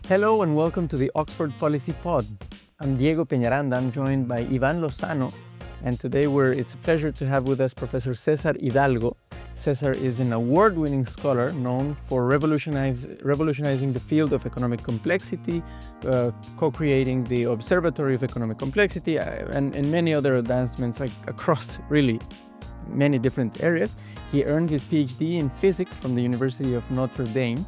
Hello and welcome to the Oxford Policy Pod. I'm Diego Peñaranda. I'm joined by Iván Lozano, and today it's a pleasure to have with us Professor César Hidalgo. César is an award-winning scholar known for revolutionizing the field of economic complexity, co-creating the Observatory of Economic Complexity, and many other advancements across really many different areas. He earned his PhD in physics from the University of Notre Dame.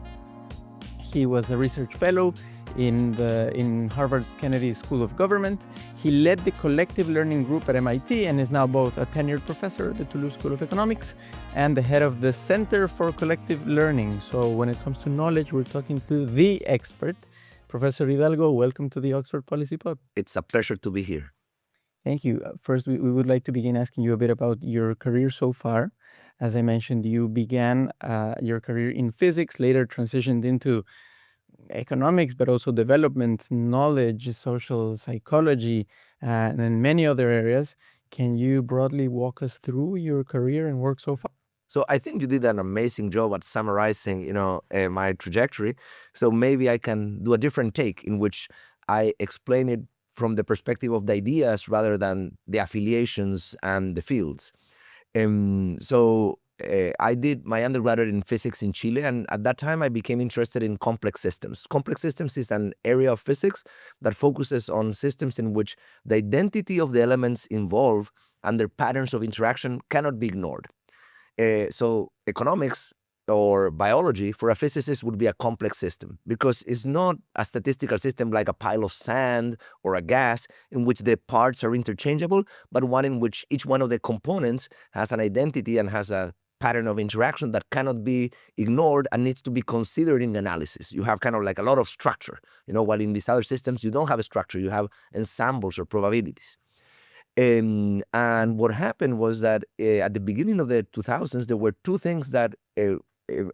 He was a research fellow in Harvard's Kennedy School of Government. He led the collective learning group at MIT and is now both a tenured professor at the Toulouse School of Economics and the head of the Center for Collective Learning. So when it comes to knowledge, we're talking to the expert. Professor Hidalgo, welcome to the Oxford Policy Pod. It's a pleasure to be here. Thank you. First, we would like to begin asking you a bit about your career so far. As I mentioned, you began your career in physics, later transitioned into economics, but also development, knowledge, social psychology, and then many other areas. Can you broadly walk us through your career and work so far? So I think you did an amazing job at summarizing, my trajectory. So maybe I can do a different take in which I explain it from the perspective of the ideas rather than the affiliations and the fields. I did my undergraduate in physics in Chile, and at that time I became interested in complex systems. Complex systems is an area of physics that focuses on systems in which the identity of the elements involved and their patterns of interaction cannot be ignored. So economics or biology for a physicist would be a complex system because it's not a statistical system like a pile of sand or a gas in which the parts are interchangeable, but one in which each one of the components has an identity and has a pattern of interaction that cannot be ignored and needs to be considered in analysis. You have kind of like a lot of structure, while in these other systems you don't have a structure, you have ensembles or probabilities. And what happened was that at the beginning of the 2000s, there were two things that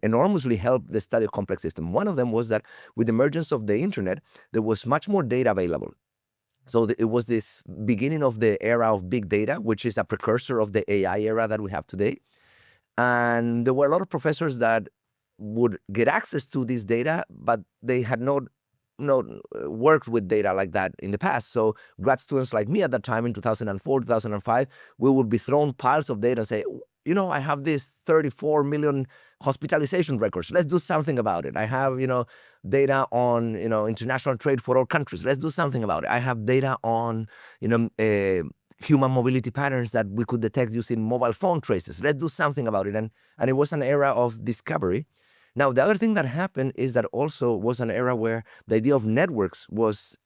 enormously helped the study of complex systems. One of them was that with the emergence of the internet, there was much more data available. So it was this beginning of the era of big data, which is a precursor of the AI era that we have today. And there were a lot of professors that would get access to this data, but they had not worked with data like that in the past. So grad students like me at that time in 2004, 2005, we would be thrown piles of data and say, I have this 34 million hospitalization records. Let's do something about it. I have, data on, international trade for all countries. Let's do something about it. I have data on, human mobility patterns that we could detect using mobile phone traces. Let's do something about it. And it was an era of discovery. Now, the other thing that happened is that also was an era where the idea of networks was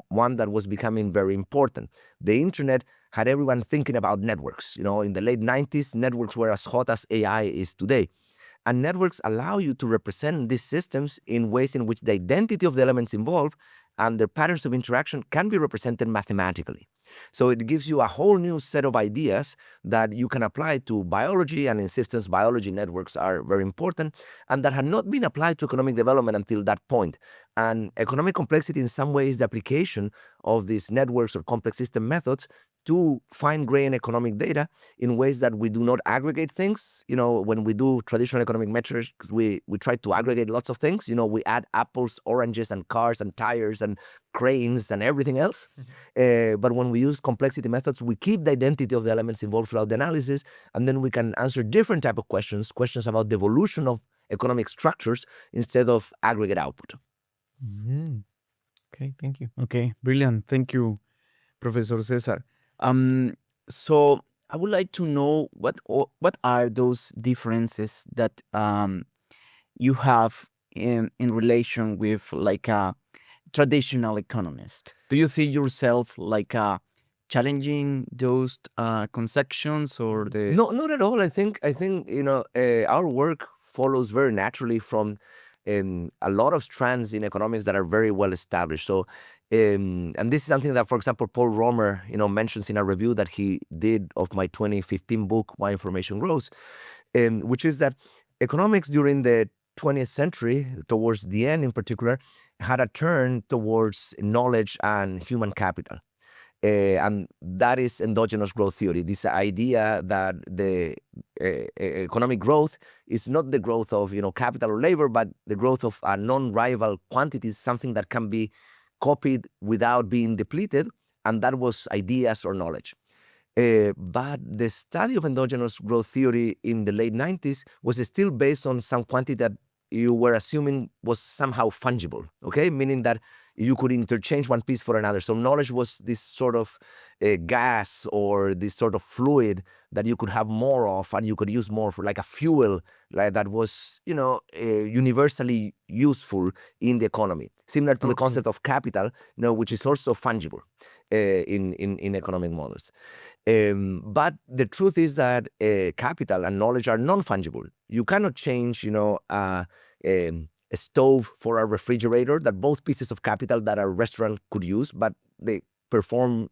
one that was becoming very important. The internet had everyone thinking about networks. In the late 90s, networks were as hot as AI is today. And networks allow you to represent these systems in ways in which the identity of the elements involved and their patterns of interaction can be represented mathematically. So it gives you a whole new set of ideas that you can apply to biology, and in systems biology, networks are very important, and that had not been applied to economic development until that point. And economic complexity in some way is the application of these networks or complex system methods to fine-grain economic data in ways that we do not aggregate things. When we do traditional economic metrics, we try to aggregate lots of things. We add apples, oranges, and cars, and tires, and cranes, and everything else. But when we use complexity methods, we keep the identity of the elements involved throughout the analysis, and then we can answer different type of questions about the evolution of economic structures instead of aggregate output. Mm-hmm. Okay, thank you. Okay, brilliant. Thank you, Professor César. So I would like to know what are those differences that you have in relation with like a traditional economist. Do you see yourself like challenging those conceptions or the? No, not at all. I think our work follows very naturally from a lot of strands in economics that are very well established. So, and this is something that, for example, Paul Romer, mentions in a review that he did of my 2015 book, Why Information Grows, which is that economics during the 20th century, towards the end in particular, had a turn towards knowledge and human capital. And that is endogenous growth theory, this idea that the economic growth is not the growth of capital or labor, but the growth of a non-rival quantities, something that can be copied without being depleted, and that was ideas or knowledge. But the study of endogenous growth theory in the late 90s was still based on some quantity that you were assuming was somehow fungible, okay? Meaning that you could interchange one piece for another. So knowledge was this sort of gas or this sort of fluid that you could have more of and you could use more for, like a fuel, like that was, universally useful in the economy. Similar to the concept of capital, which is also fungible in economic models. But the truth is that capital and knowledge are non-fungible. You cannot change, a stove for a refrigerator, that both pieces of capital that a restaurant could use, but they perform,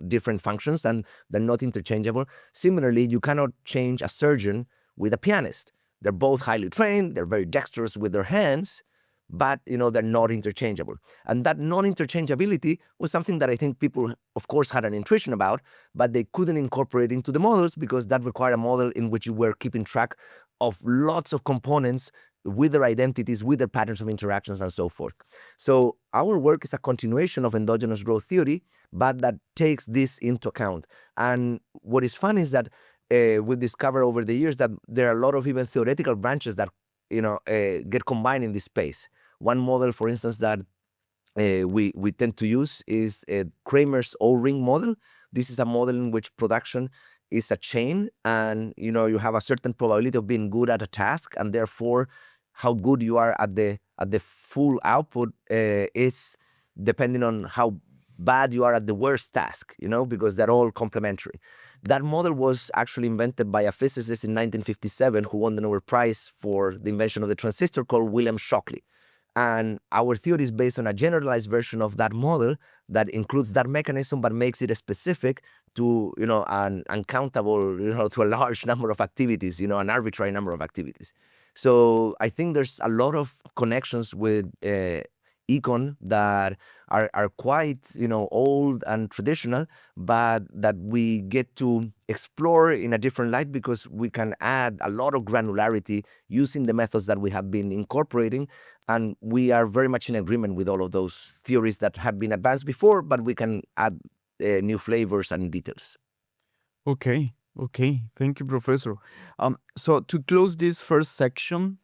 different functions and they're not interchangeable. Similarly, you cannot change a surgeon with a pianist. They're both highly trained, they're very dexterous with their hands, but they're not interchangeable. And that non-interchangeability was something that I think people, of course, had an intuition about, but they couldn't incorporate into the models because that required a model in which you were keeping track of lots of components with their identities, with their patterns of interactions, and so forth. So our work is a continuation of endogenous growth theory, but that takes this into account. And what is fun is that we discover over the years that there are a lot of even theoretical branches that get combined in this space. One model, for instance, that we tend to use is Kramer's O-ring model. This is a model in which production is a chain, and you have a certain probability of being good at a task, and therefore how good you are at the full output is depending on how bad you are at the worst task, because they're all complementary. That model was actually invented by a physicist in 1957 who won the Nobel Prize for the invention of the transistor, called William Shockley. And our theory is based on a generalized version of that model that includes that mechanism, but makes it specific to, an uncountable, to a large number of activities, an arbitrary number of activities. So I think there's a lot of connections with econ that are quite, old and traditional, but that we get to explore in a different light because we can add a lot of granularity using the methods that we have been incorporating. And we are very much in agreement with all of those theories that have been advanced before, but we can add new flavors and details. Okay. Thank you, Professor. So to close this first section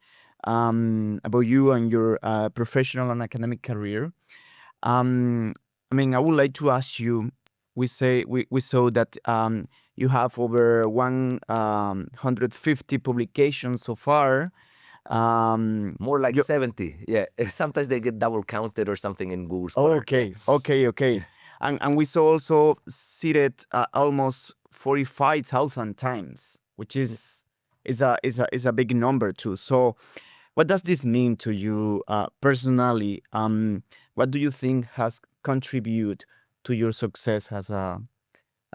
about you and your professional and academic career, I would like to ask you. We saw that you have over 150 publications so far. More like 70. Yeah, sometimes they get double counted or something in Google Oh, Scholar. okay. And we saw also cited almost 45,000 times, which is a big number too. So, what does this mean to you personally? What do you think has contributed to your success as a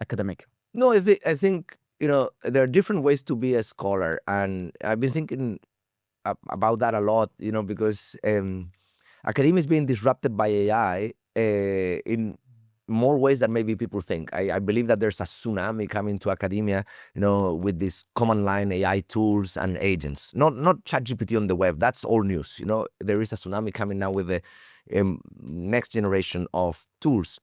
academic? No, I think there are different ways to be a scholar, and I've been thinking about that a lot. Because academia is being disrupted by AI in more ways than maybe people think. I believe that there's a tsunami coming to academia, with these command line AI tools and agents. Not ChatGPT on the web. That's old news. There is a tsunami coming now with the next generation of tools.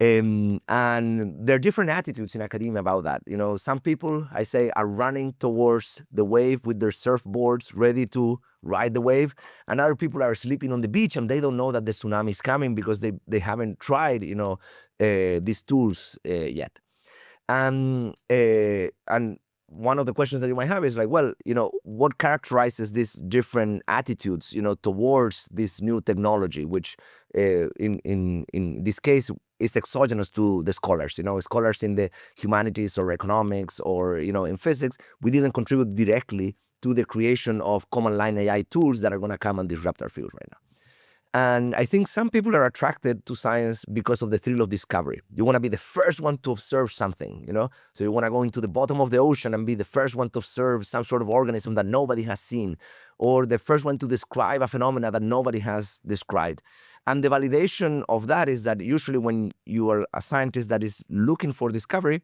And there are different attitudes in academia about that. Some people, I say, are running towards the wave with their surfboards, ready to ride the wave, and other people are sleeping on the beach and they don't know that the tsunami is coming because they haven't tried, these tools yet. And one of the questions that you might have is like, well, what characterizes these different attitudes, towards this new technology, which in this case is exogenous to the scholars. Scholars in the humanities or economics or in physics, we didn't contribute directly to the creation of command line AI tools that are going to come and disrupt our field right now. And I think some people are attracted to science because of the thrill of discovery. You want to be the first one to observe something, So you want to go into the bottom of the ocean and be the first one to observe some sort of organism that nobody has seen, or the first one to describe a phenomena that nobody has described. And the validation of that is that usually when you are a scientist that is looking for discovery,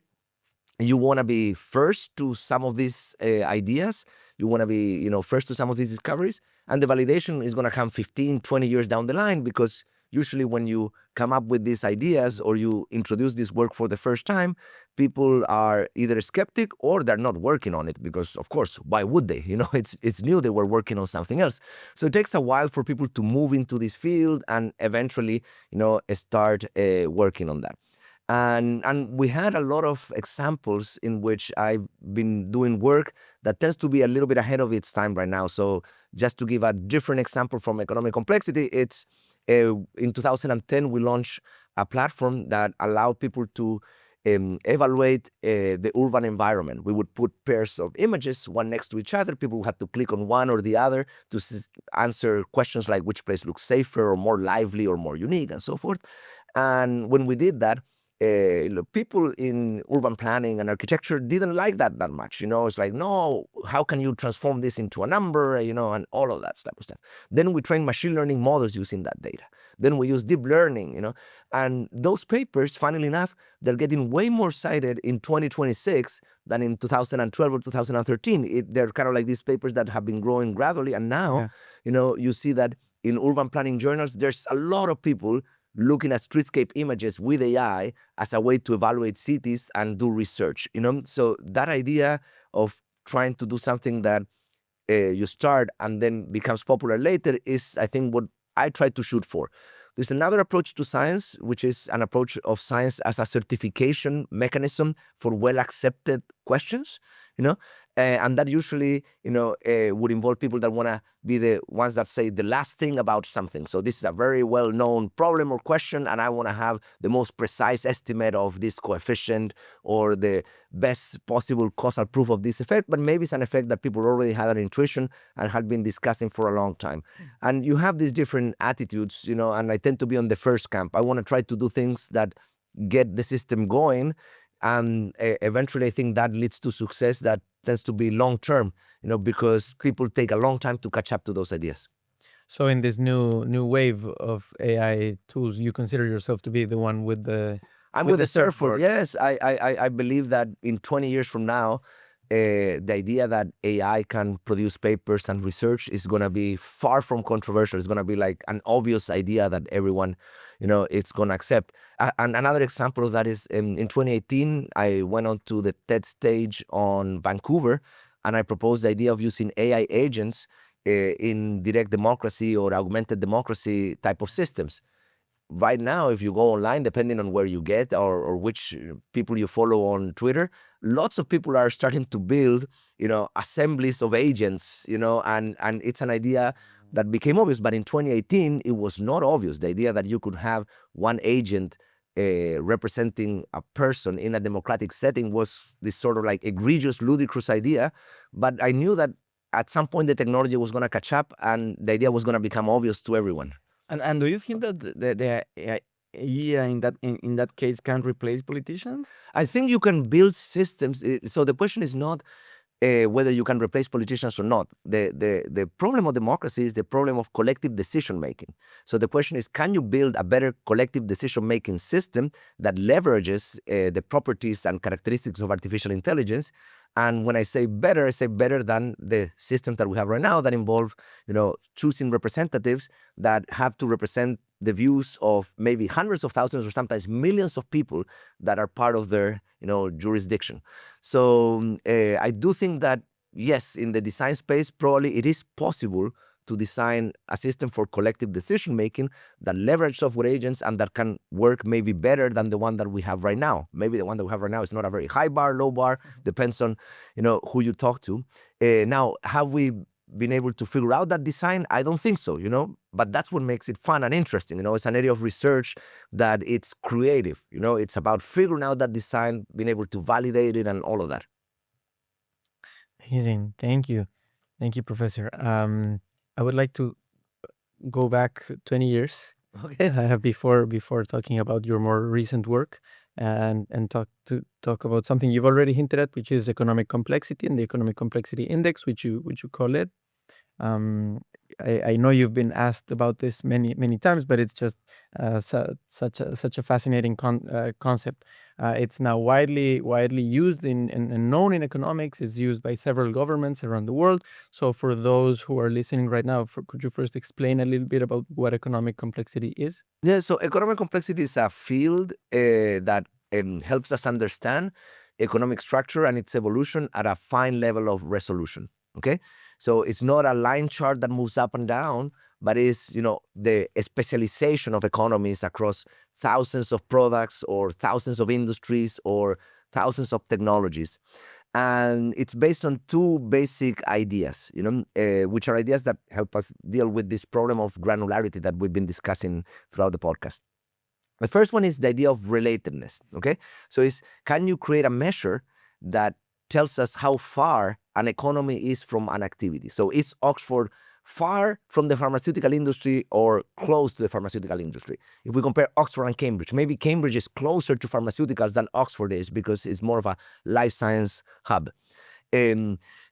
you want to be first to some of these ideas. You want to be, first to some of these discoveries. And the validation is going to come 15, 20 years down the line, because usually when you come up with these ideas or you introduce this work for the first time, people are either skeptic or they're not working on it because, of course, why would they? It's new. They were working on something else. So it takes a while for people to move into this field and eventually, start working on that. And we had a lot of examples in which I've been doing work that tends to be a little bit ahead of its time right now. So just to give a different example from economic complexity, it's in 2010, we launched a platform that allowed people to evaluate the urban environment. We would put pairs of images, one next to each other. People had to click on one or the other to answer questions like which place looks safer or more lively or more unique and so forth. And when we did that, people in urban planning and architecture didn't like that much. It's like, no, how can you transform this into a number, and all of that type of stuff. Then we train machine learning models using that data. Then we use deep learning, and those papers, funnily enough, they're getting way more cited in 2026 than in 2012 or 2013. They're kind of like these papers that have been growing gradually. And now, you see that in urban planning journals, there's a lot of people looking at streetscape images with AI as a way to evaluate cities and do research, So that idea of trying to do something that you start and then becomes popular later is, I think, what I try to shoot for. There's another approach to science, which is an approach of science as a certification mechanism for well-accepted questions, and that usually, would involve people that want to be the ones that say the last thing about something. So this is a very well-known problem or question, and I want to have the most precise estimate of this coefficient or the best possible causal proof of this effect, but maybe it's an effect that people already had an intuition and had been discussing for a long time. And you have these different attitudes, and I tend to be on the first camp. I want to try to do things that get the system going, and eventually I think that leads to success that tends to be long-term, because people take a long time to catch up to those ideas. So in this new wave of AI tools, you consider yourself to be the one with the... I'm with the surfboard. Yes, I believe that in 20 years from now, the idea that AI can produce papers and research is going to be far from controversial. It's going to be like an obvious idea that everyone, is going to accept. And another example of that is in 2018, I went on to the TED stage on Vancouver, and I proposed the idea of using AI agents in direct democracy or augmented democracy type of systems. Right now, if you go online, depending on where you get or which people you follow on Twitter, lots of people are starting to build, assemblies of agents, and it's an idea that became obvious. But in 2018, it was not obvious. The idea that you could have one agent representing a person in a democratic setting was this sort of like egregious, ludicrous idea. But I knew that at some point the technology was going to catch up and the idea was going to become obvious to everyone. And do you think that the AI in that case can replace politicians? I think you can build systems. So the question is not whether you can replace politicians or not. The problem of democracy is the problem of collective decision making. So the question is, can you build a better collective decision making system that leverages the properties and characteristics of artificial intelligence? And when I say better than the system that we have right now that involve, choosing representatives that have to represent the views of maybe hundreds of thousands or sometimes millions of people that are part of their, jurisdiction. So I do think that, yes, in the design space, probably it is possible to design a system for collective decision-making that leverage software agents and that can work maybe better than the one that we have right now. Maybe the one that we have right now is not a very high bar, low bar, depends on, who you talk to. Now, have we been able to figure out that design? I don't think so, but that's what makes it fun and interesting. It's an area of research that it's creative, it's about figuring out that design, being able to validate it and all of that. Amazing. Thank you. Thank you, Professor. I would like to go back 20 years Okay. before talking about your more recent work and talk about something you've already hinted at, which is economic complexity and the economic complexity index, which you call it. Um, I know you've been asked about this many times, but it's just such a fascinating concept. It's now widely used and known in economics. It's used by several governments around the world. So for those who are listening right now, could you first explain a little bit about what economic complexity is? Yeah, so economic complexity is a field that helps us understand economic structure and its evolution at a fine level of resolution. Okay, so it's not a line chart that moves up and down, but is the specialization of economies across thousands of products or thousands of industries or thousands of technologies. And it's based on two basic ideas, which are ideas that help us deal with this problem of granularity that we've been discussing throughout the podcast. The first one is the idea of relatedness. Okay, so can you create a measure that tells us how far an economy is from an activity? So is Oxford far from the pharmaceutical industry or close to the pharmaceutical industry? If we compare Oxford and Cambridge, maybe Cambridge is closer to pharmaceuticals than Oxford is because it's more of a life science hub.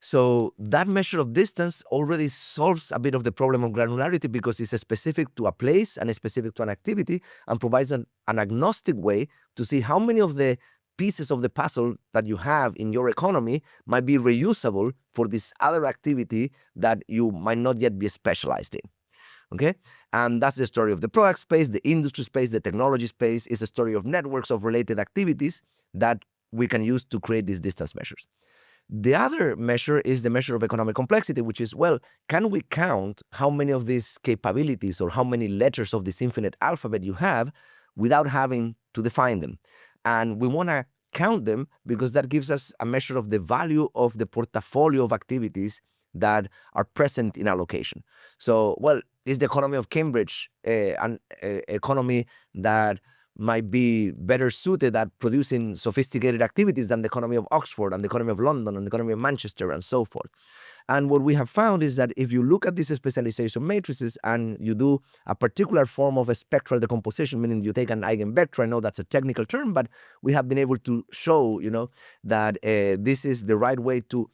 So that measure of distance already solves a bit of the problem of granularity because it's specific to a place and specific to an activity and provides an agnostic way to see how many of the pieces of the puzzle that you have in your economy might be reusable for this other activity that you might not yet be specialized in. Okay, and that's the story of the product space, the industry space, the technology space. Is a story of networks of related activities that we can use to create these distance measures. The other measure is the measure of economic complexity, which is, well, can we count how many of these capabilities or how many letters of this infinite alphabet you have without having to define them? And we want to count them because that gives us a measure of the value of the portfolio of activities that are present in our location. So, well, is the economy of Cambridge an economy that might be better suited at producing sophisticated activities than the economy of Oxford and the economy of London and the economy of Manchester and so forth? And what we have found is that if you look at these specialization matrices and you do a particular form of a spectral decomposition, meaning you take an eigenvector, I know that's a technical term, but we have been able to show, that this is the right way to,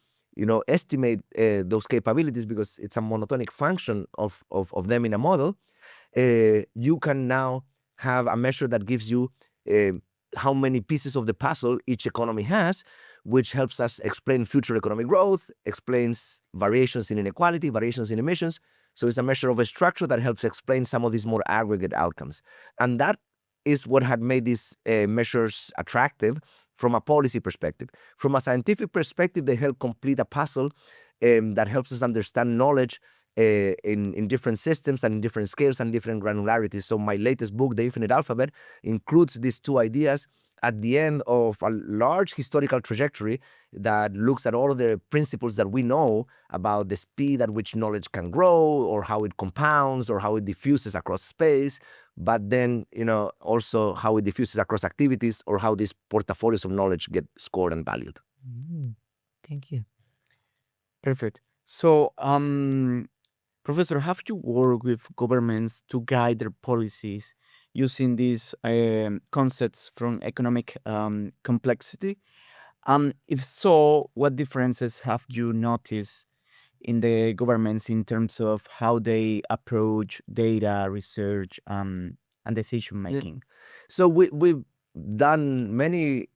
estimate those capabilities because it's a monotonic function of them in a model. You can now have a measure that gives you how many pieces of the puzzle each economy has, which helps us explain future economic growth, explains variations in inequality, variations in emissions. So it's a measure of a structure that helps explain some of these more aggregate outcomes. And that is what had made these measures attractive from a policy perspective. From a scientific perspective, they help complete a puzzle that helps us understand knowledge in different systems and in different scales and different granularities. So my latest book, The Infinite Alphabet, includes these two ideas at the end of a large historical trajectory that looks at all of the principles that we know about the speed at which knowledge can grow or how it compounds or how it diffuses across space, but then, also how it diffuses across activities or how these portfolios of knowledge get scored and valued. Thank you. Perfect. So, Professor, have you worked with governments to guide their policies using these concepts from economic complexity? If so, what differences have you noticed in the governments in terms of how they approach data research and decision making? So we've done many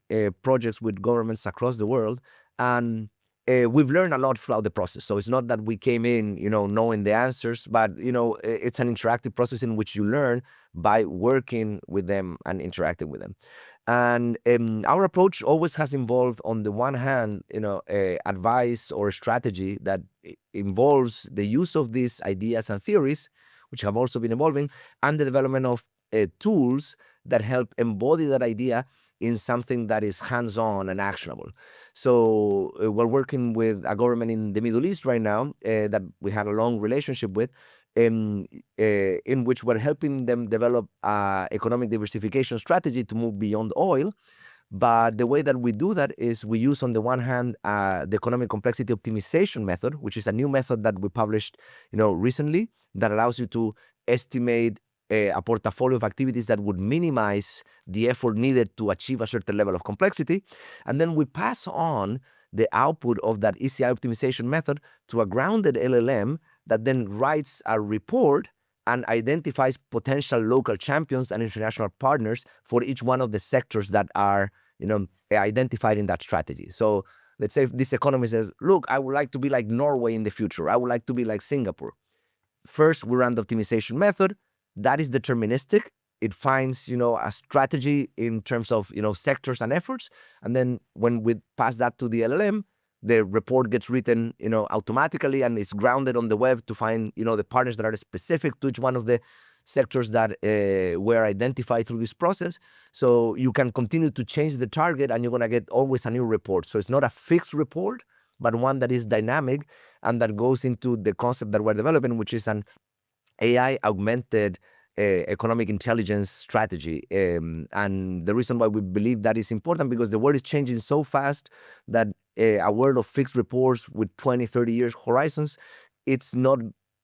projects with governments across the world, and we've learned a lot throughout the process. So it's not that we came in, knowing the answers, but it's an interactive process in which you learn by working with them and interacting with them. And our approach always has involved, on the one hand, advice or strategy that involves the use of these ideas and theories, which have also been evolving, and the development of tools that help embody that idea in something that is hands-on and actionable. So we're working with a government in the Middle East right now that we had a long relationship with, in which we're helping them develop economic diversification strategy to move beyond oil. But the way that we do that is we use, on the one hand, the economic complexity optimization method, which is a new method that we published, recently, that allows you to estimate a portfolio of activities that would minimize the effort needed to achieve a certain level of complexity. And then we pass on the output of that ECI optimization method to a grounded LLM that then writes a report and identifies potential local champions and international partners for each one of the sectors that are, identified in that strategy. So let's say if this economist says, look, I would like to be like Norway in the future. I would like to be like Singapore. First, we run the optimization method. That is deterministic. It finds, a strategy in terms of, sectors and efforts. And then when we pass that to the LLM, the report gets written, automatically, and it's grounded on the web to find, the partners that are specific to each one of the sectors that were identified through this process. So you can continue to change the target and you're going to get always a new report. So it's not a fixed report, but one that is dynamic and that goes into the concept that we're developing, which is an AI augmented economic intelligence strategy. And the reason why we believe that is important, because the world is changing so fast that a world of fixed reports with 20, 30 years horizons, it's not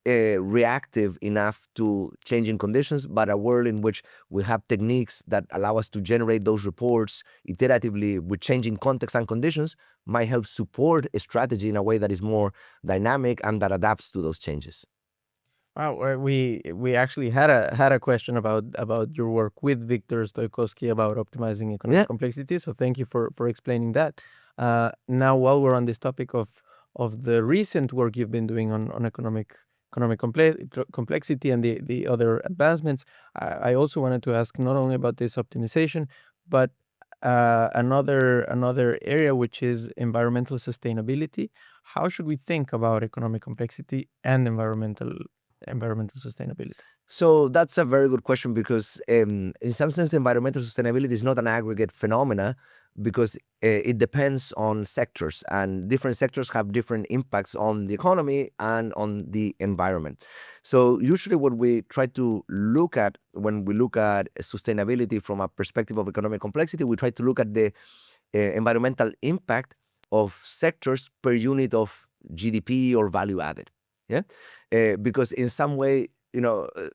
reactive enough to changing conditions, but a world in which we have techniques that allow us to generate those reports iteratively with changing context and conditions might help support a strategy in a way that is more dynamic and that adapts to those changes. Wow, we actually had a question about your work with Victor Stoikovsky about optimizing economic complexity. So thank you for explaining that. Now, while we're on this topic of the recent work you've been doing on economic complexity and the other advancements, I also wanted to ask not only about this optimization, but another area, which is environmental sustainability. How should we think about economic complexity and environmental sustainability? So that's a very good question, because in some sense, environmental sustainability is not an aggregate phenomena, because it depends on sectors, and different sectors have different impacts on the economy and on the environment. So usually what we try to look at when we look at sustainability from a perspective of economic complexity, we try to look at the environmental impact of sectors per unit of GDP or value added. Because in some way,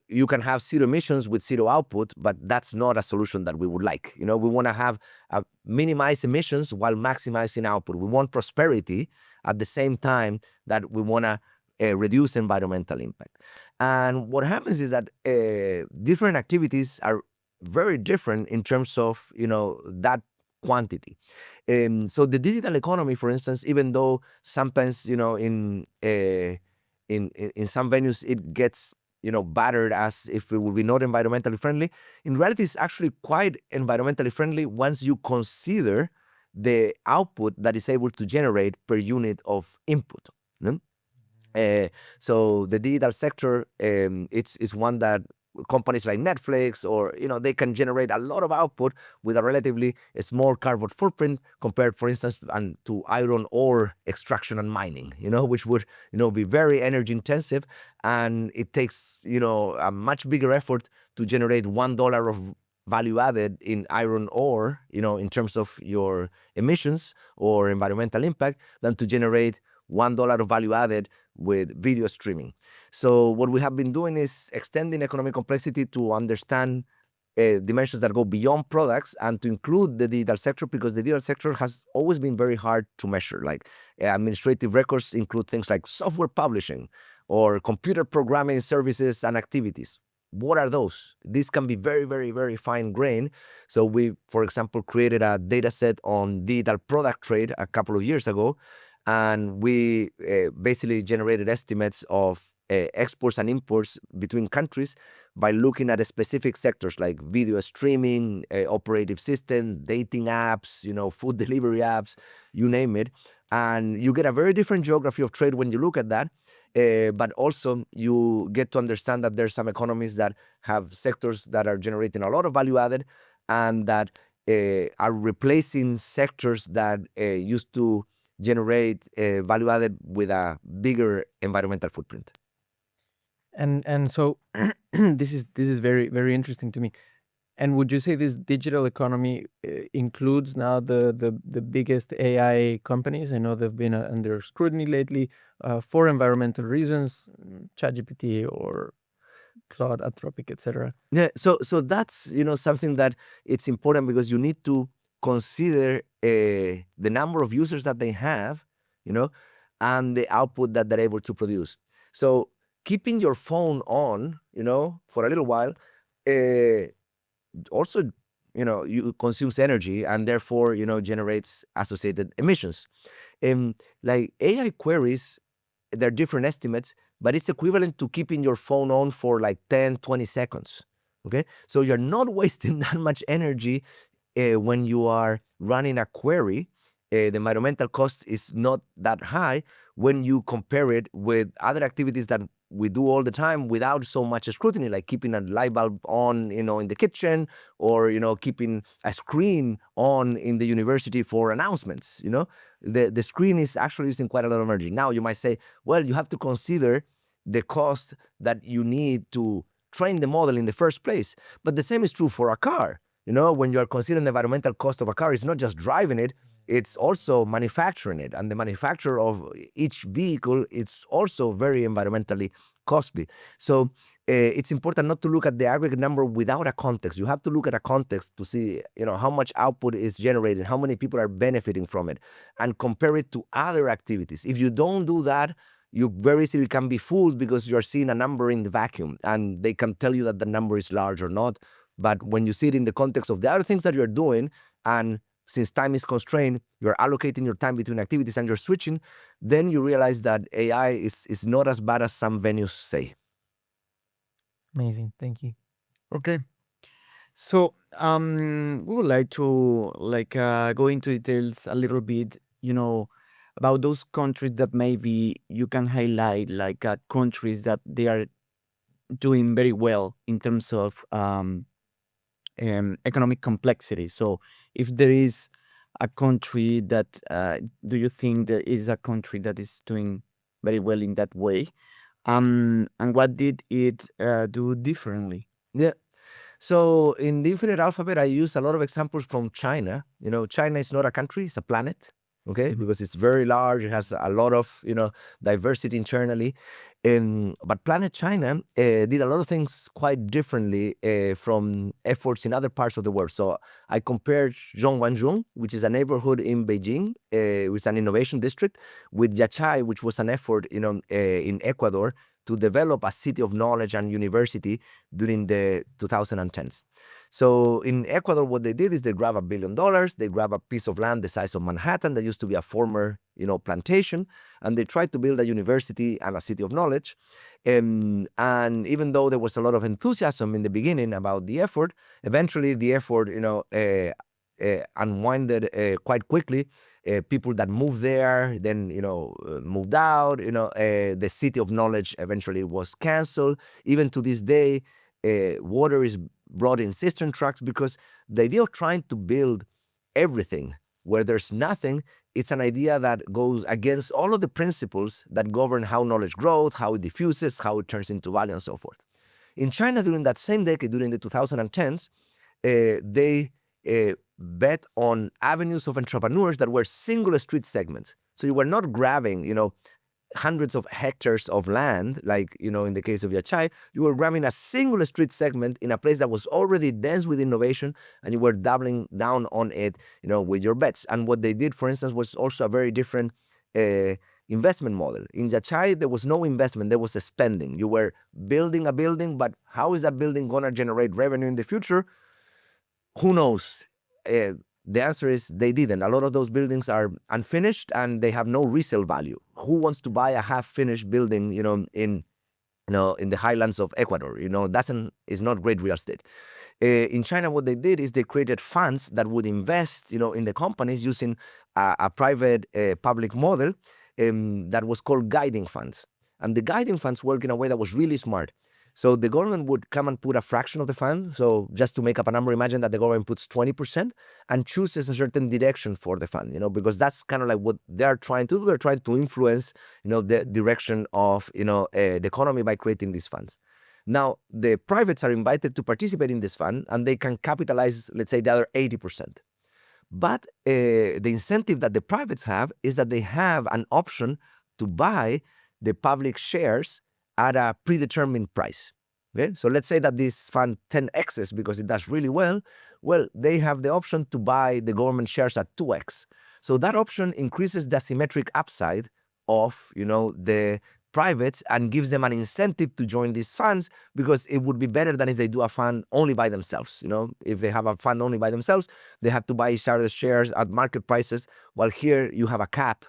you can have zero emissions with zero output, but that's not a solution that we would like. We want to have minimize emissions while maximizing output. We want prosperity at the same time that we want to reduce environmental impact. And what happens is that different activities are very different in terms of, that quantity. So the digital economy, for instance, even though sometimes, in some venues it gets battered as if it would be not environmentally friendly, in reality it's actually quite environmentally friendly once you consider the output that is able to generate per unit of input. So the digital sector, it's one that companies like Netflix or they can generate a lot of output with a relatively small carbon footprint compared, for instance, to iron ore extraction and mining, which would be very energy intensive, and it takes a much bigger effort to generate $1 of value added in iron ore, in terms of your emissions or environmental impact, than to generate $1 of value added with video streaming. So what we have been doing is extending economic complexity to understand dimensions that go beyond products and to include the digital sector, because the digital sector has always been very hard to measure. Like administrative records include things like software publishing or computer programming services and activities. What are those? These can be very, very, very fine grained. So we, for example, created a data set on digital product trade a couple of years ago, and we basically generated estimates of exports and imports between countries by looking at specific sectors like video streaming, operative system, dating apps, food delivery apps, you name it. And you get a very different geography of trade when you look at that. But also you get to understand that there's some economies that have sectors that are generating a lot of value added and that are replacing sectors that used to generate value added with a bigger environmental footprint. And so this is very, very interesting to me. And would you say this digital economy includes now the biggest AI companies? I know they've been under scrutiny lately for environmental reasons, ChatGPT or Claude, Anthropic, etc. Yeah, so that's something that it's important because you need to consider the number of users that they have, and the output that they're able to produce. So keeping your phone on, for a little while, also, you consumes energy and therefore, generates associated emissions. Like AI queries, there are different estimates, but it's equivalent to keeping your phone on for like 10, 20 seconds. Okay, so you're not wasting that much energy when you are running a query. The environmental cost is not that high when you compare it with other activities that we do all the time without so much scrutiny, like keeping a light bulb on, in the kitchen, or keeping a screen on in the university for announcements. The screen is actually using quite a lot of energy. Now you might say, well, you have to consider the cost that you need to train the model in the first place. But the same is true for a car. When you are considering the environmental cost of a car, it's not just driving it, it's also manufacturing it. And the manufacture of each vehicle, it's also very environmentally costly. So it's important not to look at the aggregate number without a context. You have to look at a context to see, how much output is generated, how many people are benefiting from it, and compare it to other activities. If you don't do that, you very easily can be fooled because you're seeing a number in the vacuum, and they can tell you that the number is large or not. But when you see it in the context of the other things that you're doing, and since time is constrained, you're allocating your time between activities and you're switching, then you realize that AI is not as bad as some venues say. Amazing. Thank you. Okay. So we would like to go into details a little bit, about those countries that maybe you can highlight, like countries that they are doing very well in terms of economic complexity. So if there is a country that do you think there is a country that is doing very well in that way? And what did it do differently? Yeah. So in the infinite alphabet, I use a lot of examples from China. China is not a country, it's a planet. Okay, because it's very large, it has a lot of diversity internally. But Planet China did a lot of things quite differently from efforts in other parts of the world. So I compared Zhongguanzhong, which is a neighborhood in Beijing, which is an innovation district, with Yachay, which was an effort in Ecuador to develop a city of knowledge and university during the 2010s. So in Ecuador, what they did is they grab $1 billion, they grab a piece of land the size of Manhattan that used to be a former, plantation, and they tried to build a university and a city of knowledge. And even though there was a lot of enthusiasm in the beginning about the effort, eventually the effort, unwinded quite quickly. People that moved there, then moved out. The city of knowledge eventually was canceled. Even to this day, water is brought in cistern trucks, because the idea of trying to build everything where there's nothing, it's an idea that goes against all of the principles that govern how knowledge grows, how it diffuses, how it turns into value, and so forth. In China, during that same decade, during the 2010s, they bet on avenues of entrepreneurs that were single street segments. So you were not grabbing, hundreds of hectares of land, like, in the case of Yachay. You were grabbing a single street segment in a place that was already dense with innovation, and you were doubling down on it, with your bets. And what they did, for instance, was also a very different investment model. In Yachay, there was no investment, there was a spending. You were building a building, but how is that building going to generate revenue in the future? Who knows? The answer is they didn't. A lot of those buildings are unfinished and they have no resale value. Who wants to buy a half-finished building, in the highlands of Ecuador? Is not great real estate. In China, what they did is they created funds that would invest, in the companies using a private public model that was called guiding funds. And the guiding funds work in a way that was really smart. So the government would come and put a fraction of the fund. So just to make up a number, imagine that the government puts 20% and chooses a certain direction for the fund, because that's kind of like what they're trying to do. They're trying to influence, the direction of, the economy by creating these funds. Now, the privates are invited to participate in this fund, and they can capitalize, let's say, the other 80%. But the incentive that the privates have is that they have an option to buy the public shares at a predetermined price. Okay, so let's say that this fund 10x's because it does really well. Well, they have the option to buy the government shares at 2x. So that option increases the symmetric upside of the privates and gives them an incentive to join these funds, because it would be better than if they do a fund only by themselves. If they have a fund only by themselves, they have to buy each other's shares at market prices, while here you have a cap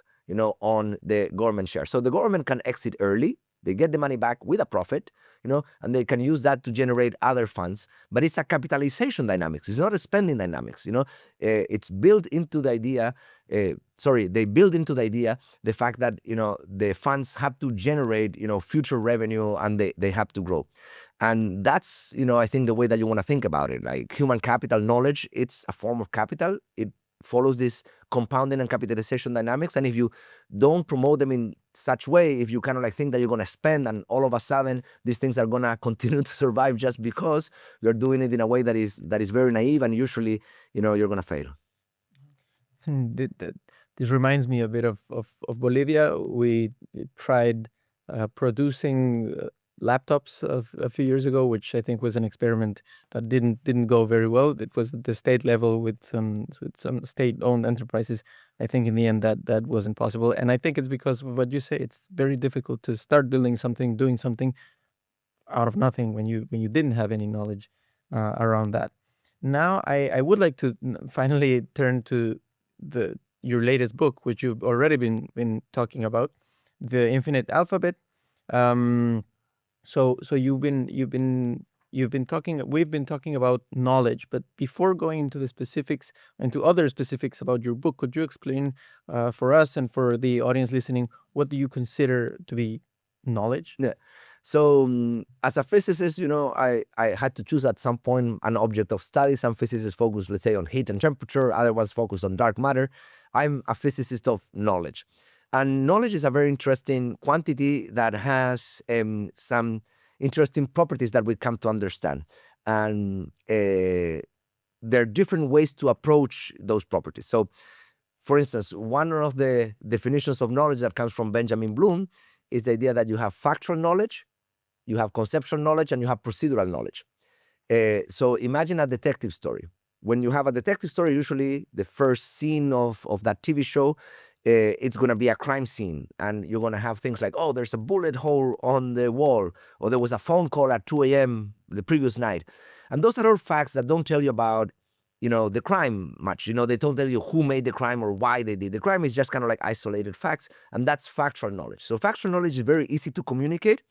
on the government share. So the government can exit early. They get the money back with a profit, and they can use that to generate other funds. But it's a capitalization dynamics. It's not a spending dynamics. It's built into the idea. They build into the idea the fact that the funds have to generate future revenue, and they have to grow. And that's I think the way that you want to think about it. Like human capital, knowledge, it's a form of capital. It follows this compounding and capitalization dynamics. And if you don't promote them in such way, if you kind of think that you're going to spend and all of a sudden these things are going to continue to survive just because you're doing it in a way that is very naive, and usually you're going to fail. This reminds me a bit of Bolivia. We tried producing laptops a few years ago, which I think was an experiment, but didn't go very well. It was at the state level with some state-owned enterprises. I think in the end that wasn't possible, and I think it's because of what you say. It's very difficult to start building something, doing something out of nothing when you didn't have any knowledge around that. Now I would like to finally turn to your latest book, which you've already been talking about, The Infinite Alphabet. So we've been talking about knowledge, but before going into the specifics, into other specifics about your book, could you explain for us and for the audience listening, what do you consider to be knowledge? Yeah. So as a physicist, I had to choose at some point an object of study. Some physicists focus, let's say, on heat and temperature. Other ones focus on dark matter. I'm a physicist of knowledge. And knowledge is a very interesting quantity that has some interesting properties that we come to understand. And there are different ways to approach those properties. So, for instance, one of the definitions of knowledge that comes from Benjamin Bloom is the idea that you have factual knowledge, you have conceptual knowledge, and you have procedural knowledge. So imagine a detective story. When you have a detective story, usually the first scene of that TV show, it's going to be a crime scene, and you're going to have things like, oh, there's a bullet hole on the wall, or there was a phone call at 2 a.m. the previous night. And those are all facts that don't tell you about the crime much. They don't tell you who made the crime or why they did the crime. It's just kind of like isolated facts, and that's factual knowledge. So factual knowledge is very easy to communicate.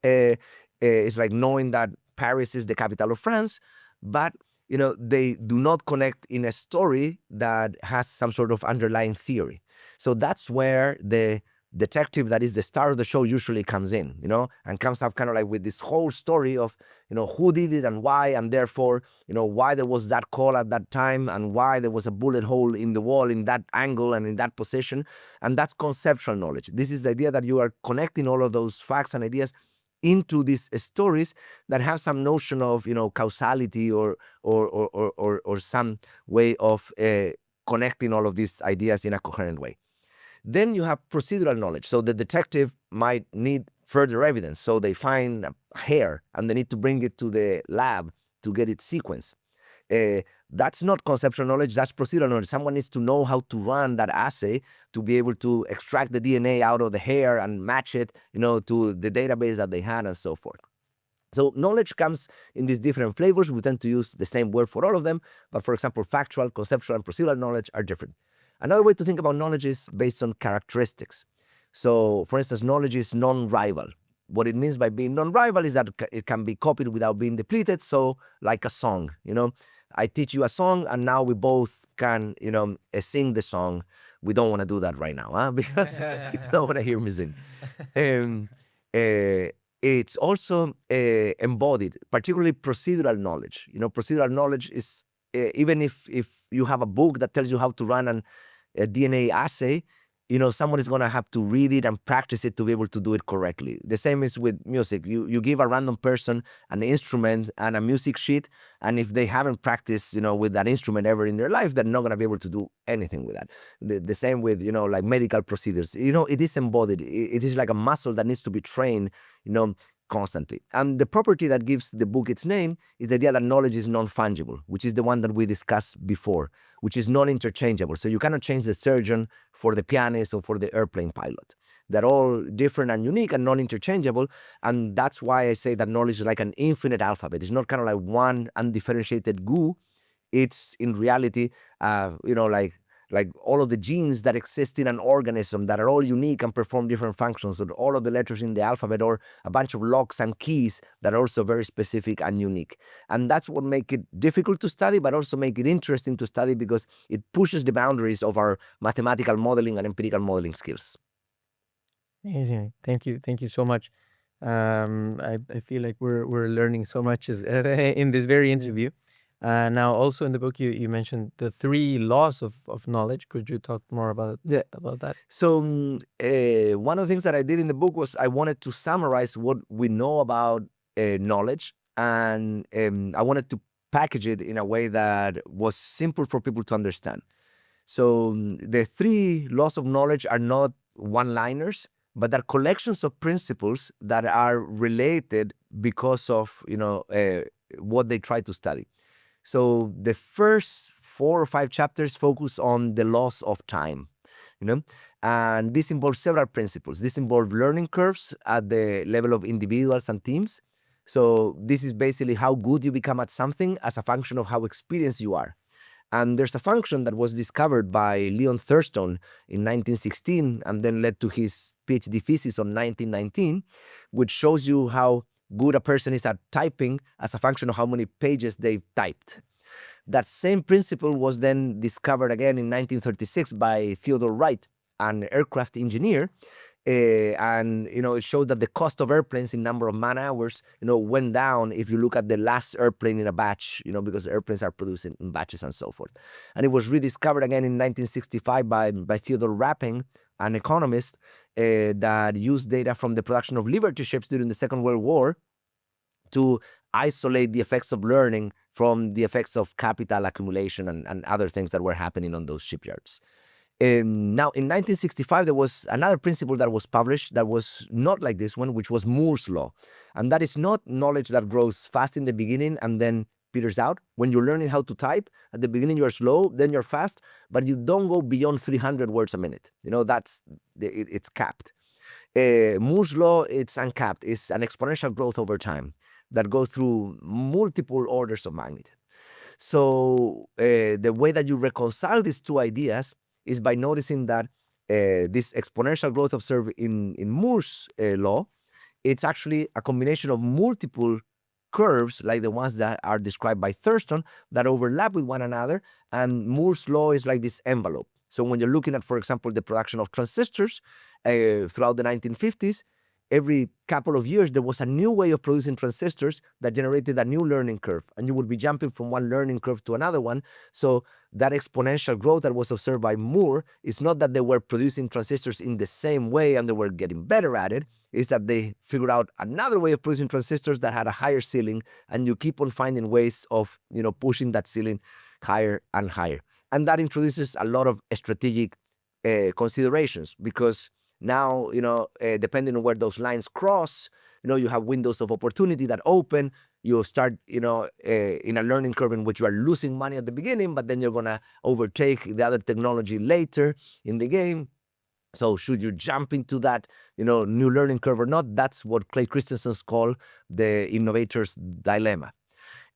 It's like knowing that Paris is the capital of France, but they do not connect in a story that has some sort of underlying theory. So that's where the detective that is the star of the show usually comes in, and comes up kind of like with this whole story of, who did it and why, and therefore, why there was that call at that time, and why there was a bullet hole in the wall in that angle and in that position. And that's conceptual knowledge. This is the idea that you are connecting all of those facts and ideas into these stories that have some notion of causality or some way of connecting all of these ideas in a coherent way. Then you have procedural knowledge. So the detective might need further evidence. So they find a hair and they need to bring it to the lab to get it sequenced. That's not conceptual knowledge, that's procedural knowledge. Someone needs to know how to run that assay to be able to extract the DNA out of the hair and match it, to the database that they had and so forth. So knowledge comes in these different flavors. We tend to use the same word for all of them, but for example, factual, conceptual, and procedural knowledge are different. Another way to think about knowledge is based on characteristics. So, for instance, knowledge is non-rival. What it means by being non-rival is that it can be copied without being depleted. So, like a song, I teach you a song, and now we both can, sing the song. We don't want to do that right now, because you don't want to hear me sing. It's also embodied, particularly procedural knowledge. Procedural knowledge is, even if you have a book that tells you how to run a DNA assay, someone is going to have to read it and practice it to be able to do it correctly. The same is with music. You give a random person an instrument and a music sheet, and if they haven't practiced, with that instrument ever in their life, they're not going to be able to do anything with that. The same with, like medical procedures. It is embodied. It is like a muscle that needs to be trained, constantly. And the property that gives the book its name is the idea that knowledge is non-fungible, which is the one that we discussed before, which is non-interchangeable. So you cannot change the surgeon for the pianist or for the airplane pilot. They're all different and unique and non-interchangeable. And that's why I say that knowledge is like an infinite alphabet. It's not kind of like one undifferentiated goo. It's in reality, like all of the genes that exist in an organism that are all unique and perform different functions, so all of the letters in the alphabet, or a bunch of locks and keys that are also very specific and unique. And that's what makes it difficult to study, but also make it interesting to study, because it pushes the boundaries of our mathematical modeling and empirical modeling skills. Amazing. Thank you so much. I feel like we're learning so much in this very interview. Now, also in the book, you mentioned the 3 laws of knowledge. Could you talk more about that? So one of the things that I did in the book was I wanted to summarize what we know about knowledge, and I wanted to package it in a way that was simple for people to understand. So the 3 laws of knowledge are not one-liners, but they're collections of principles that are related because of what they try to study. So the first 4 or 5 chapters focus on the laws of time, and this involves several principles. This involves learning curves at the level of individuals and teams. So this is basically how good you become at something as a function of how experienced you are. And there's a function that was discovered by Leon Thurston in 1916 and then led to his PhD thesis on 1919, which shows you how good a person is at typing as a function of how many pages they've typed. That same principle was then discovered again in 1936 by Theodore Wright, an aircraft engineer. And it showed that the cost of airplanes in number of man hours went down if you look at the last airplane in a batch, because airplanes are produced in batches and so forth. And it was rediscovered again in 1965 by Theodore Rapping, an economist that used data from the production of Liberty ships during the Second World War to isolate the effects of learning from the effects of capital accumulation and other things that were happening on those shipyards. Now, in 1965, there was another principle that was published that was not like this one, which was Moore's law. And that is not knowledge that grows fast in the beginning and then peters out. When you're learning how to type, at the beginning you're slow, then you're fast, but you don't go beyond 300 words a minute. It's capped. Moore's law, it's uncapped. It's an exponential growth over time that goes through multiple orders of magnitude. So the way that you reconcile these 2 ideas is by noticing that this exponential growth observed in Moore's law, it's actually a combination of multiple curves like the ones that are described by Thurston that overlap with one another, and Moore's law is like this envelope. So when you're looking at, for example, the production of transistors throughout the 1950s, every couple of years, there was a new way of producing transistors that generated a new learning curve, and you would be jumping from one learning curve to another one. So that exponential growth that was observed by Moore is not that they were producing transistors in the same way and they were getting better at it. It's that they figured out another way of producing transistors that had a higher ceiling, and you keep on finding ways of pushing that ceiling higher and higher. And that introduces a lot of strategic considerations, because now, depending on where those lines cross, you have windows of opportunity that open. You start, in a learning curve in which you are losing money at the beginning, but then you're going to overtake the other technology later in the game. So should you jump into that, new learning curve or not? That's what Clay Christensen's call the innovator's dilemma.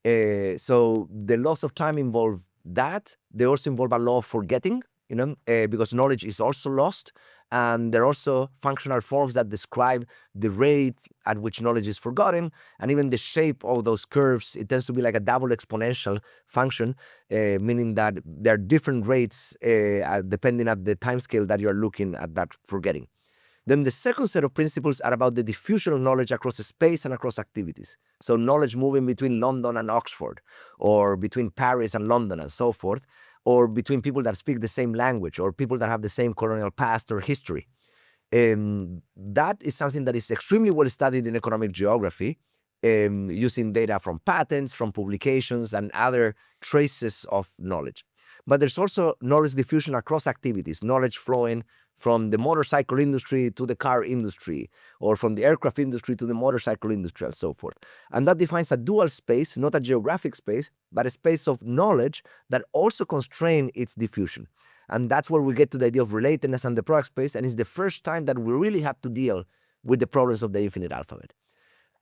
So the laws of time involve that. They also involve a law of forgetting, because knowledge is also lost. And there are also functional forms that describe the rate at which knowledge is forgotten, and even the shape of those curves. It tends to be like a double exponential function, meaning that there are different rates depending on the time scale that you're looking at that forgetting. Then the second set of principles are about the diffusion of knowledge across space and across activities. So knowledge moving between London and Oxford, or between Paris and London and so forth, or between people that speak the same language, or people that have the same colonial past or history. That is something that is extremely well studied in economic geography, using data from patents, from publications, and other traces of knowledge. But there's also knowledge diffusion across activities, knowledge flowing from the motorcycle industry to the car industry, or from the aircraft industry to the motorcycle industry, and so forth. And that defines a dual space, not a geographic space, but a space of knowledge that also constrains its diffusion. And that's where we get to the idea of relatedness and the product space, and it's the first time that we really have to deal with the problems of the infinite alphabet.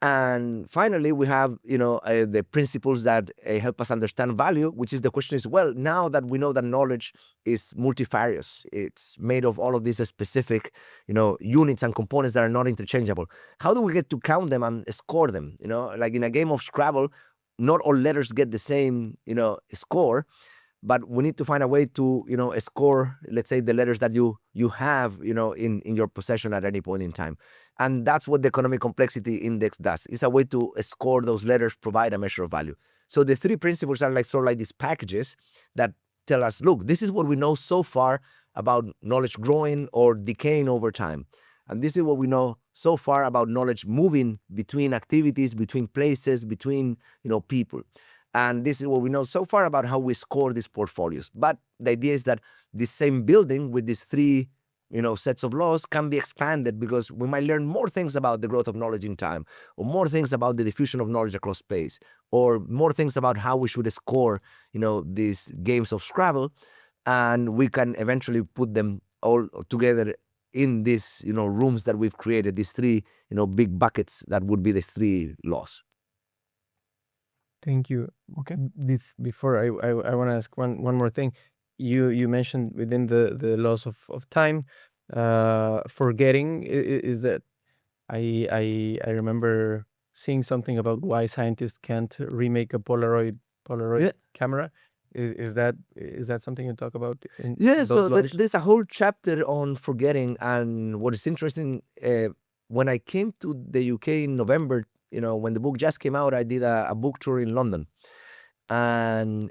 And finally, we have the principles that help us understand value, which is the question is, well, now that we know that knowledge is multifarious, it's made of all of these specific units and components that are not interchangeable. How do we get to count them and score them? Like in a game of Scrabble, not all letters get the same score, but we need to find a way to score, let's say, the letters that you have in your possession at any point in time. And that's what the economic complexity index does. It's a way to score those letters, provide a measure of value. So the three principles are sort of like these packages that tell us, look, this is what we know so far about knowledge growing or decaying over time. And this is what we know so far about knowledge moving between activities, between places, between people. And this is what we know so far about how we score these portfolios. But the idea is that this same building with these three sets of laws can be expanded, because we might learn more things about the growth of knowledge in time, or more things about the diffusion of knowledge across space, or more things about how we should score these games of Scrabble, and we can eventually put them all together in these rooms that we've created, these three big buckets that would be these three laws. Thank you. Okay. Before I want to ask one more thing. You mentioned within the laws of time, forgetting is that I remember seeing something about why scientists can't remake a Polaroid Yeah. camera. Is that something you talk about in Yeah, those so laws? there's a whole chapter on forgetting. And what is interesting, when I came to the UK in November, when the book just came out, I did a book tour in London. And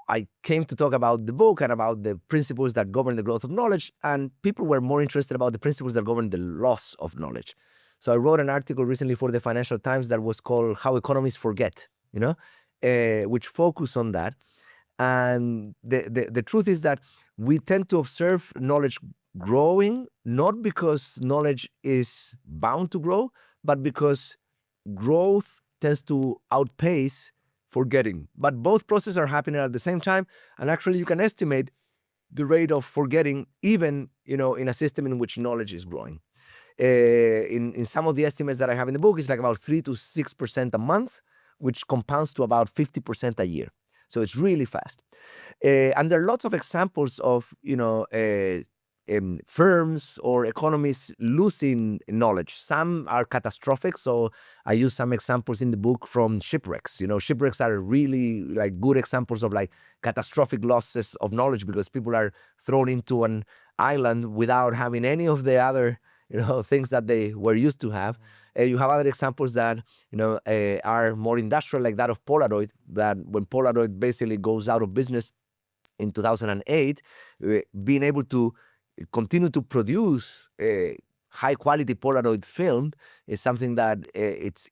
I came to talk about the book and about the principles that govern the growth of knowledge, and people were more interested about the principles that govern the loss of knowledge. So I wrote an article recently for the Financial Times that was called How Economists Forget, which focus on that. And the truth is that we tend to observe knowledge growing, not because knowledge is bound to grow, but because growth tends to outpace forgetting. But both processes are happening at the same time, and actually you can estimate the rate of forgetting even in a system in which knowledge is growing. In some of the estimates that I have in the book, it's like about 3 to 6% a month, which compounds to about 50% a year. So it's really fast. And there are lots of examples of firms or economies losing knowledge. Some are catastrophic. So I use some examples in the book from shipwrecks. Shipwrecks are really like good examples of like catastrophic losses of knowledge, because people are thrown into an island without having any of the other things that they were used to have. You have other examples that are more industrial, like that of Polaroid, that when Polaroid basically goes out of business in 2008, being able to continue to produce high quality Polaroid film is something that it's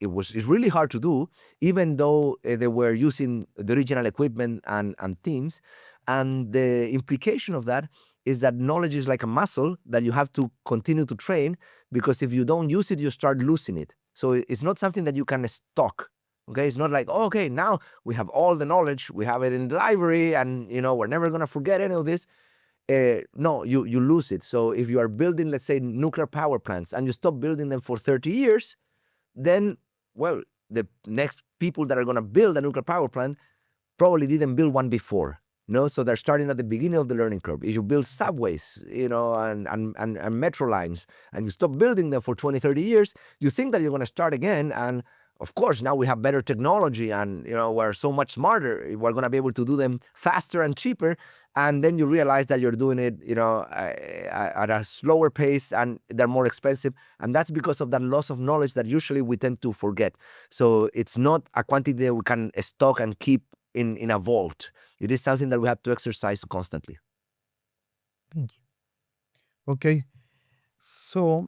really hard to do, even though they were using the original equipment and teams. And the implication of that is that knowledge is like a muscle that you have to continue to train, because if you don't use it, you start losing it. So it's not something that you can stock. Okay, it's not like, oh, okay, now we have all the knowledge, we have it in the library, and we're never gonna forget any of this. No, you lose it. So if you are building, let's say, nuclear power plants, and you stop building them for 30 years, then, well, the next people that are going to build a nuclear power plant probably didn't build one before. So they're starting at the beginning of the learning curve. If you build subways, and metro lines, and you stop building them for 20, 30 years, you think that you're going to start again. And of course, now we have better technology, and we're so much smarter. We're going to be able to do them faster and cheaper. And then you realize that you're doing it, at a slower pace, and they're more expensive. And that's because of that loss of knowledge that usually we tend to forget. So it's not a quantity that we can stock and keep in a vault. It is something that we have to exercise constantly. Thank you. Okay. So,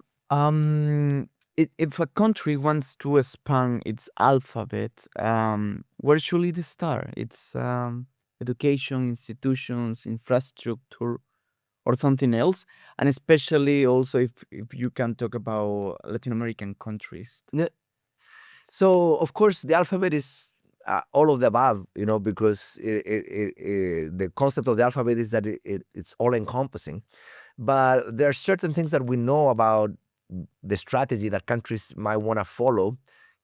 if a country wants to expand its alphabet, where should it start? It's education, institutions, infrastructure, or something else? And especially also if you can talk about Latin American countries. Yeah. So of course the alphabet is all of the above, because the concept of the alphabet is that it's all encompassing. But there are certain things that we know about the strategy that countries might want to follow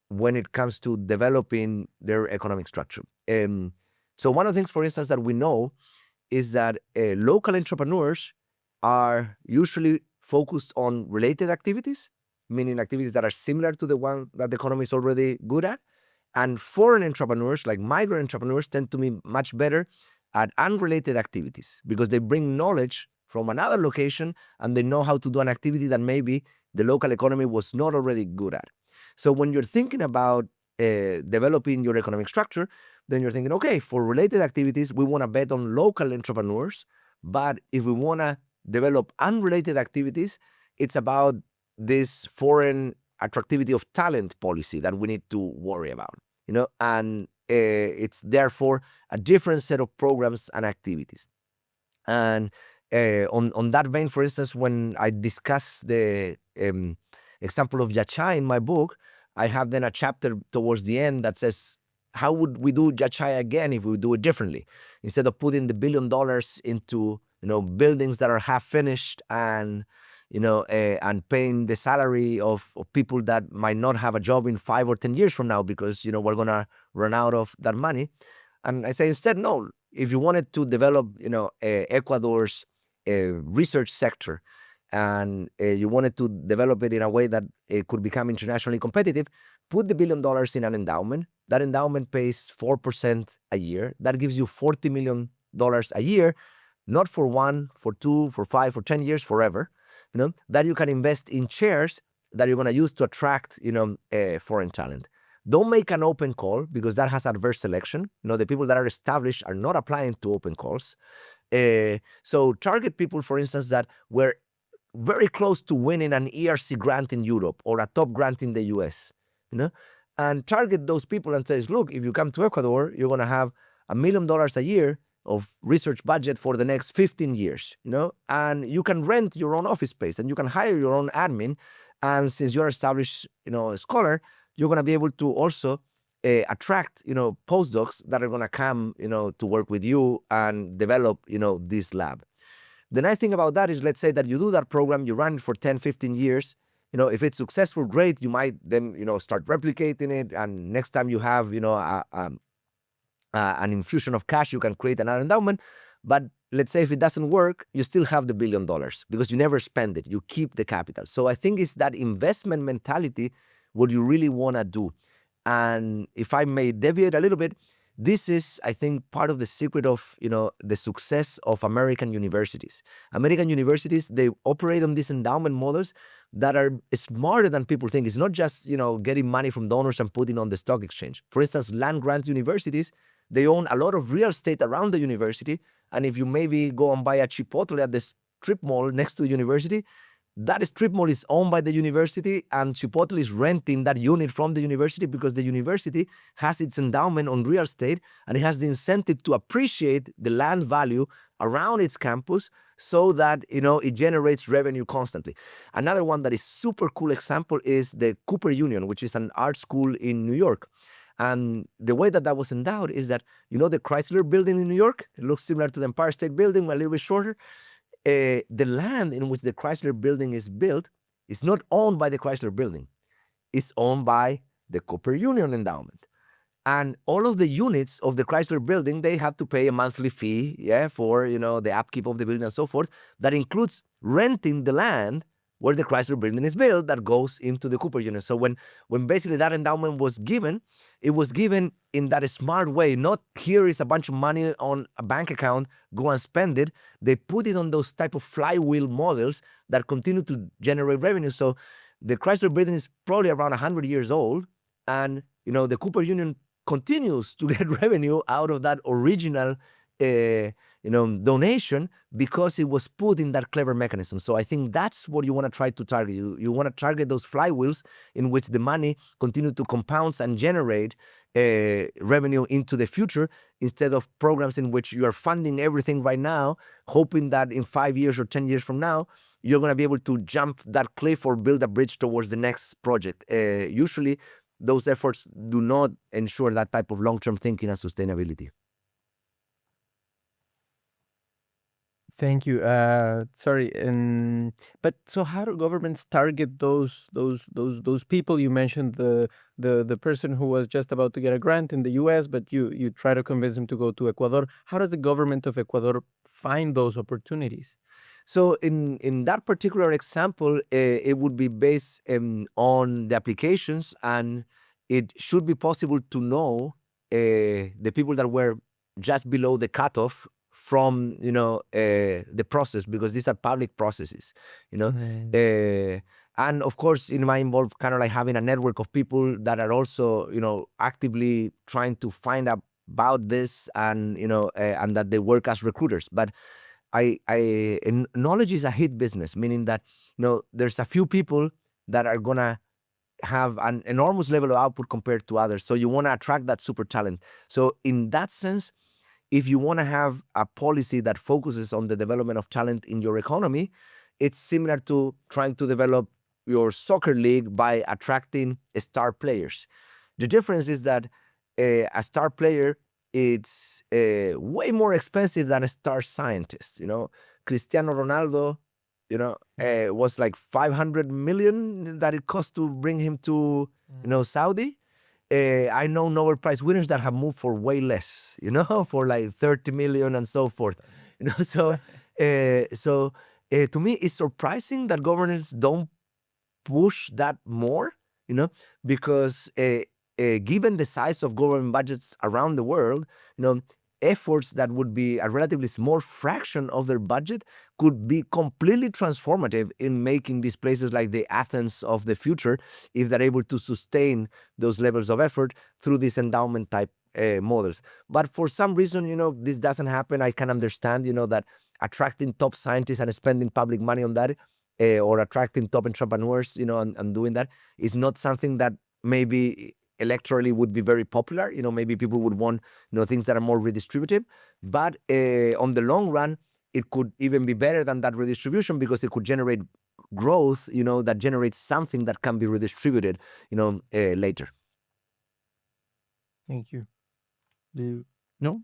when it comes to developing their economic structure. So one of the things, for instance, that we know is that local entrepreneurs are usually focused on related activities, meaning activities that are similar to the one that the economy is already good at. And foreign entrepreneurs, like migrant entrepreneurs, tend to be much better at unrelated activities because they bring knowledge from another location and they know how to do an activity that maybe the local economy was not already good at. So when you're thinking about developing your economic structure, then you're thinking, okay, for related activities, we want to bet on local entrepreneurs. But if we want to develop unrelated activities, it's about this foreign attractivity of talent policy that we need to worry about, and it's therefore a different set of programs and activities. And on that vein, for instance, when I discuss the example of Yachai in my book, I have then a chapter towards the end that says, how would we do Yachai again if we do it differently? Instead of putting the $1 billion into buildings that are half finished and and paying the salary of people that might not have a job in 5 or 10 years from now because we're gonna run out of that money. And I say instead, no. If you wanted to develop Ecuador's research sector, and you wanted to develop it in a way that it could become internationally competitive, put the $1 billion in an endowment. That endowment pays 4% a year. That gives you $40 million a year, not for 1, for 2, for 5, for 10 years, forever. That you can invest in shares that you're going to use to attract, foreign talent. Don't make an open call because that has adverse selection. The people that are established are not applying to open calls. So target people, for instance, that were very close to winning an ERC grant in Europe or a top grant in the US, and target those people and says, look, if you come to Ecuador, you're going to have $1 million a year of research budget for the next 15 years, and you can rent your own office space and you can hire your own admin. And since you're established, scholar, you're going to be able to also attract, postdocs that are going to come, to work with you and develop, this lab. The nice thing about that is, let's say that you do that program, you run it for 10, 15 years. If it's successful, great. You might then, start replicating it. And next time you have, an infusion of cash, you can create another endowment. But let's say if it doesn't work, you still have the $1 billion because you never spend it. You keep the capital. So I think it's that investment mentality what you really want to do. And if I may deviate a little bit, this is, I think, part of the secret of, the success of American universities. American universities, they operate on these endowment models that are smarter than people think. It's not just, getting money from donors and putting on the stock exchange. For instance, land-grant universities, they own a lot of real estate around the university. And if you maybe go and buy a Chipotle at the strip mall next to the university, that strip mall is owned by the university and Chipotle is renting that unit from the university because the university has its endowment on real estate and it has the incentive to appreciate the land value around its campus so that, it generates revenue constantly. Another one that is super cool example is the Cooper Union, which is an art school in New York. And the way that was endowed is that, the Chrysler building in New York, it looks similar to the Empire State Building, but a little bit shorter. The land in which the Chrysler building is built is not owned by the Chrysler building. It's owned by the Cooper Union endowment. And all of the units of the Chrysler building, they have to pay a monthly fee, for, the upkeep of the building and so forth. That includes renting the land where the Chrysler building is built that goes into the Cooper Union. So when basically that endowment was given, it was given in that smart way. Not here is a bunch of money on a bank account, go and spend it. They put it on those type of flywheel models that continue to generate revenue. So the Chrysler building is probably around 100 years old. And, the Cooper Union continues to get revenue out of that original donation because it was put in that clever mechanism. So I think that's what you want to try to target. You want to target those flywheels in which the money continue to compound and generate revenue into the future, instead of programs in which you are funding everything right now, hoping that in 5 years or 10 years from now, you're going to be able to jump that cliff or build a bridge towards the next project. Usually, those efforts do not ensure that type of long-term thinking and sustainability. Thank you. Sorry, but so how do governments target those people? You mentioned the person who was just about to get a grant in the U.S., but you try to convince him to go to Ecuador. How does the government of Ecuador find those opportunities? So in that particular example, it would be based on the applications, and it should be possible to know the people that were just below the cutoff from the process, because these are public processes, and of course it might involve kind of like having a network of people that are also actively trying to find out about this, and and that they work as recruiters. But knowledge is a hit business, meaning that there's a few people that are gonna have an enormous level of output compared to others. So you want to attract that super talent. So in that sense, if you want to have a policy that focuses on the development of talent in your economy, it's similar to trying to develop your soccer league by attracting star players. The difference is that a star player, it's way more expensive than a star scientist. Cristiano Ronaldo, was like 500 million that it cost to bring him to, Saudi. I know Nobel Prize winners that have moved for way less, for like 30 million and so forth. So to me, it's surprising that governments don't push that more, because given the size of government budgets around the world, efforts that would be a relatively small fraction of their budget could be completely transformative in making these places like the Athens of the future, if they're able to sustain those levels of effort through these endowment type models. But for some reason, this doesn't happen. I can understand, that attracting top scientists and spending public money on that, or attracting top entrepreneurs, and doing that is not something that maybe electorally would be very popular. Maybe people would want things that are more redistributive, but on the long run, it could even be better than that redistribution, because it could generate growth, that generates something that can be redistributed, later. Thank you. No.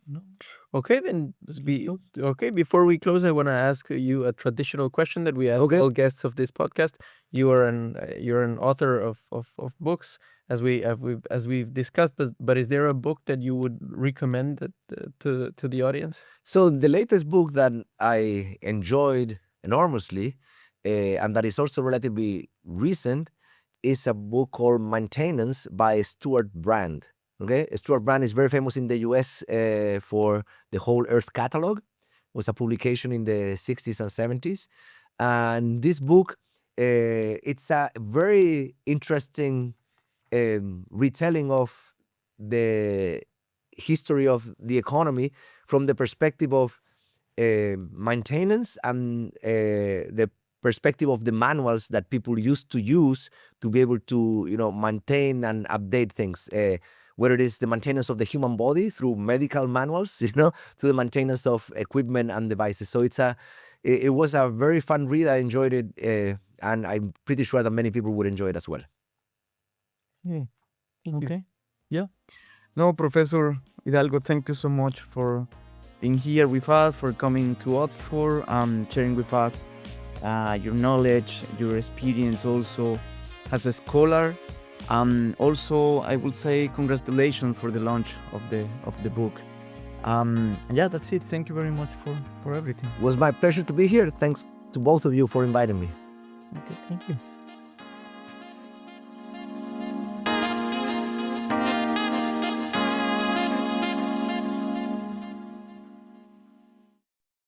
Okay, then. Before we close, I want to ask you a traditional question that we ask all guests of this podcast. You're an author of books, as we've discussed. But is there a book that you would recommend to the audience? So the latest book that I enjoyed enormously, and that is also relatively recent, is a book called Maintenance by Stuart Brand. Okay, Stuart Brand is very famous in the US for the Whole Earth Catalog. It was a publication in the 60s and 70s. And this book, it's a very interesting retelling of the history of the economy from the perspective of maintenance and the perspective of the manuals that people used to use to be able to maintain and update things. Whether it is the maintenance of the human body through medical manuals, to the maintenance of equipment and devices. So it was a very fun read. I enjoyed it, and I'm pretty sure that many people would enjoy it as well. Yeah. Okay. Yeah. No, Professor Hidalgo, thank you so much for being here with us, for coming to Oxford, sharing with us your knowledge, your experience also as a scholar. Also, I will say congratulations for the launch of the book. Yeah, that's it. Thank you very much for everything. It was my pleasure to be here. Thanks to both of you for inviting me. Okay, thank you.